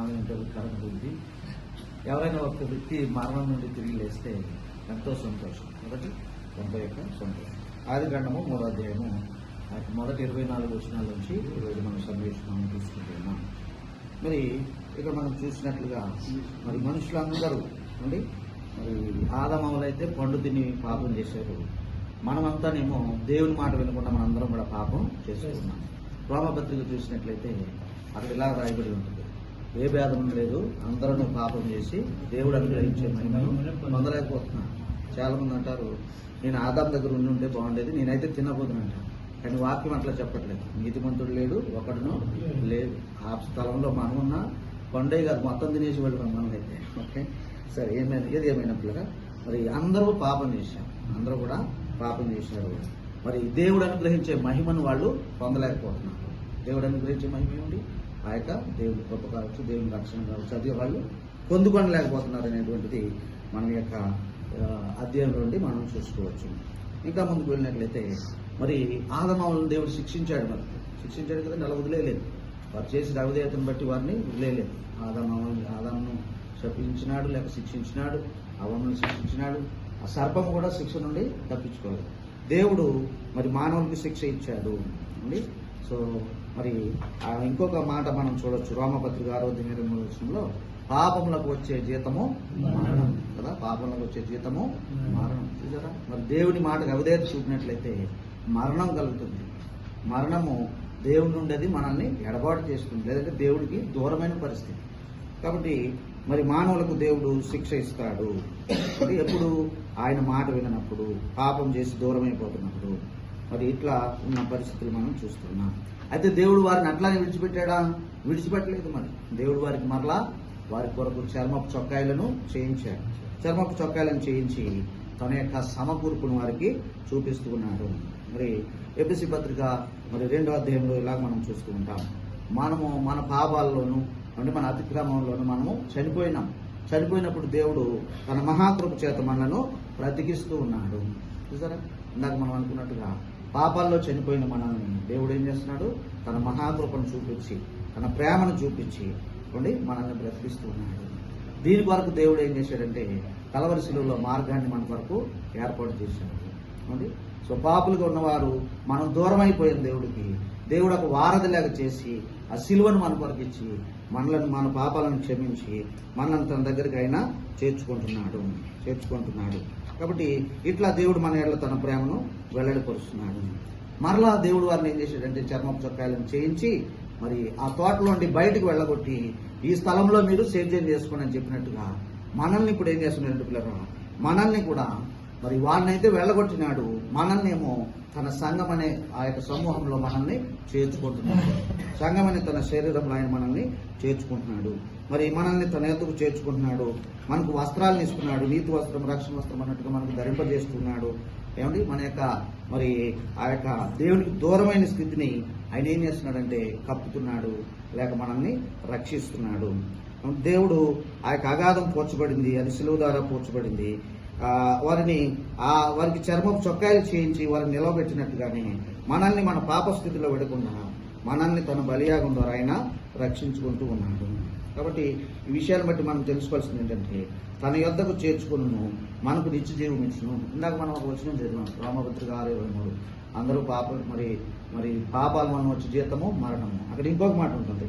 ఆమె కరెక్ట్ ఉంది. ఎవరైనా ఒక వ్యక్తి మరణం నుండి తిరిగి లేస్తే ఎంతో సంతోషం. కాబట్టి కొంత యొక్క సంతోషం. ఆదికాండము 3వ అధ్యాయము మొదటి 24 వచనాల నుంచి ఈరోజు మనం సందేశం తీసుకుంటున్నాం. మరి ఇక్కడ మనం చూసినట్లుగా మరి మనుషులందరూ అండి మరి ఆదమవులైతే పండు తిని పాపం చేశారు. మనమంతానేమో దేవుని మాట వినకుండా మనందరం కూడా పాపం చేసుకున్నాం. రోమపత్రిక చూసినట్లయితే అక్కడ ఇలా రాయబడి ఉంటుంది, ఏ భేదం లేదు, అందరూ పాపం చేసి దేవుడు అనుగ్రహించే మహిమను పొందలేకపోతున్నా. చాలా మంది అంటారు, నేను ఆదాం దగ్గర ఉంటే బాగుండేది, నేనైతే తినబోతున్నంటాను. కానీ వాక్యం అట్లా చెప్పట్లేదు. నీతిమంతుడు లేడు, ఒకడును లేదు. ఆ స్థలంలో మనమున్న పండే గారు మొత్తం తినేసి వెళ్ళడం మనమైతే. ఓకే, సరే, ఏది ఏమైనట్లుగా మరి అందరూ పాపం చేశారు, అందరూ కూడా పాపం చేశారు. మరి దేవుడు అనుగ్రహించే మహిమను వాళ్ళు పొందలేకపోతున్నారు. దేవుడు అనుగ్రహించే మహిమ ఏమిటి? ఆ యొక్క దేవుడి కృప కావచ్చు, దేవుని రక్షణ కావచ్చు, అది వాళ్ళు పొందుకొనలేకపోతున్నారు అనేటువంటిది మన యొక్క అధ్యయనం నుండి మనం చూసుకోవచ్చు. ఇంకా ముందుకు వెళ్ళినట్లయితే మరి ఆదమవులను దేవుడు శిక్షించాడు. మరి శిక్షించాడు కదా, నెల వదిలేయలేదు. వారు చేసిన అవిధేయతను బట్టి వారిని వదిలేయలేదు. ఆదామును శపించినాడు, లేక శిక్షించినాడు, అవ్వను శిక్షించినాడు. ఆ సర్పము కూడా శిక్ష నుండి తప్పించుకోలేదు. దేవుడు మరి మానవునికి శిక్ష ఇచ్చాడు అండి. సో మరి ఇంకొక మాట మనం చూడొచ్చు, రోమపత్రిక 6వ వచనంలో పాపములకు వచ్చే జీతము మరణం కదా, పాపములకు వచ్చే జీతము మరణం. చూసారా, మరి దేవుని మాటకు అవిధేయత చూపినట్లయితే మరణం కలుగుతుంది. మరణము దేవుడి నుండి అది మనల్ని ఎడబాటు చేస్తుంది, లేదంటే దేవుడికి దూరమైన పరిస్థితి. కాబట్టి మరి మానవులకు దేవుడు శిక్ష ఇస్తాడు. ఎప్పుడు ఆయన మాట వినప్పుడు, పాపం చేసి దూరమైపోతున్నప్పుడు. మరి ఇట్లా ఉన్న పరిస్థితులు మనం చూస్తున్నాం. అయితే దేవుడు వారిని అట్లానే విడిచిపెట్టాడా? విడిచిపెట్టలేదు. మరి దేవుడు వారికి మరలా వారి కొరకు చర్మపు చొక్కాయలను చేయించాడు. చర్మపు చొక్కాయలను చేయించి తన యొక్క సమకూర్పును వారికి చూపిస్తూ ఉన్నాడు. మరి ఎఫెసీ పత్రిక మరి 2వ అధ్యాయంలో ఇలాగ మనం చూస్తూ ఉంటాం, మనము మన పాపాల్లోనూ అంటే మన అతిక్రమంలోనూ మనము చనిపోయినప్పుడు దేవుడు తన మహాకృప చేత మనలను బ్రతికిస్తూ ఉన్నాడు. చూసారా, ఇందాక మనం అనుకున్నట్టుగా పాపాల్లో చనిపోయిన మనల్ని దేవుడు ఏం చేస్తున్నాడు? తన మహాకృపను చూపించి, తన ప్రేమను చూపించి మనల్ని బ్రతికిస్తూ ఉన్నాడు. దీని కొరకు దేవుడు ఏం చేశాడంటే కలవరి శిలువలో మార్గాన్ని మన కొరకు ఏర్పాటు చేశాడు. సో పాపులుగా ఉన్నవారు మనం దూరం అయిపోయిన దేవుడికి దేవుడు ఒక వారధిలాగా చేసి ఆ శిలువను మన కొరకు ఇచ్చి మనలను, మన పాపాలను క్షమించి మనల్ని తన దగ్గరికి అయినా చేర్చుకుంటున్నాడు. కాబట్టి ఇట్లా దేవుడు మన ఎడల తన ప్రేమను వెల్లడిపరుస్తున్నాడు. మరలా దేవుడు వారిని ఏం చేశాడంటే చర్మపు చొక్కాయలను చేయించి మరి ఆ తోటలోండి బయటకు వెళ్ళగొట్టి ఈ స్థలంలో మీరు సేద్యం చేసుకోండి అని చెప్పినట్టుగా మనల్ని ఇప్పుడు ఏం చేస్తున్నాడు పిల్లలు? మనల్ని కూడా మరి వాళ్ళనైతే వెళ్ళగొట్టినాడు, మనల్నేమో తన సంఘం అనే ఆ యొక్క సమూహంలో మనల్ని చేర్చుకుంటున్నాడు. సంఘం అనే తన శరీరంలో ఆయన మనల్ని చేర్చుకుంటున్నాడు. మరి మనల్ని తన ఎత్తుకు చేర్చుకుంటున్నాడు. మనకు వస్త్రాలను ఇస్తున్నాడు, నీతి వస్త్రం, రక్షణ వస్త్రం అన్నట్టుగా మనకు ధరింపజేస్తున్నాడు. ఏమండి, మన యొక్క మరి ఆ యొక్క దేవునికి దూరమైన స్థితిని ఆయన ఏం చేస్తున్నాడంటే కప్పుతున్నాడు, లేక మనల్ని రక్షిస్తున్నాడు. దేవుడు ఆ యొక్క అగాధం పూడ్చబడింది, అది సిలువ ద్వారా పూడ్చబడింది. వారికి చర్మపు చొక్కాయలు చేయించి వారిని నిలవబెట్టినట్టుగానే మనల్ని మన పాప స్థితిలో పెడకుండా మనల్ని తన బలియాగం ద్వారా ఆయన రక్షించుకుంటూ ఉన్నాడు. కాబట్టి ఈ విషయాన్ని బట్టి మనం తెలుసుకోవాల్సింది ఏంటంటే తన యొద్దకు చేర్చుకును మనకు నిత్య జీవం ఇచ్చును. ఇందాక మనం ఒక వచనం చదివాం, రోమపత్రిక 6:23, అందరూ పాపాలు మరి పాపాలు మనం వచ్చే జీతము మరణము. అక్కడ ఇంకొక మాట ఉంటుంది,